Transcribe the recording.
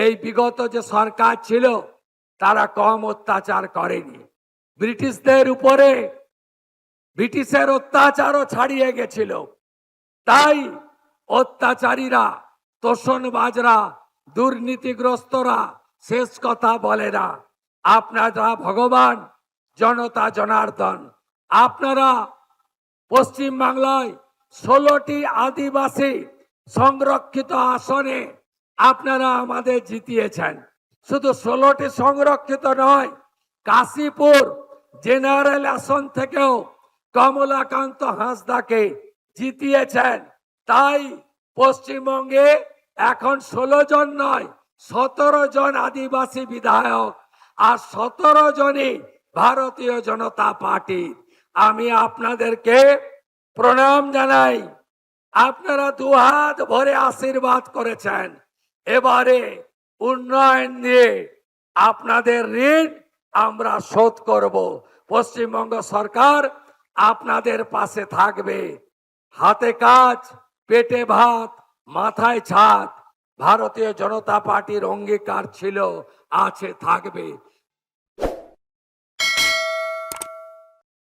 এই বিগত যে সরকার ছিল তারা কম অত্যাচার করেনি। ব্রিটিশদের উপরে ব্রিটিশের অত্যাচারও ছাড়িয়ে গেছিল। তাই অত্যাচারীরা, তোষণবাজরা, দুর্নীতিগ্রস্তরা শেষ কথা বলে না। আপনারা ভগবান, জনতা জনার্দন। আপনারা পশ্চিম বাংলায় 16টি আদিবাসী সংরক্ষিত আসনে আপনারা আমাদের জিতিয়েছেন। শুধু 16টি সংরক্ষিত নয়, কাশীপুর জেনারেল আসন থেকেও কমলাকান্ত হাঁসদাকে জিতিয়েছেন। তাই পশ্চিমবঙ্গে এখন 16 জন নয়, 17 জন আদিবাসী বিধায়ক আর 17 জনই ভারতীয় জনতা পার্টি। আমি আপনাদেরকে প্রণাম জানাই। আপনারা দুহাত ভরে আশীর্বাদ করেছেন। এবারে উন্নয়ন দিয়ে আপনাদের ঋণ আমরা শোধ করব। পশ্চিমবঙ্গ সরকার আপনাদের পাশে থাকবে। হাতে কাজ, পেটে ভাত, মাথায় ছাদ ভারতীয় জনতা পার্টির অঙ্গীকার ছিল, আছে, থাকবে।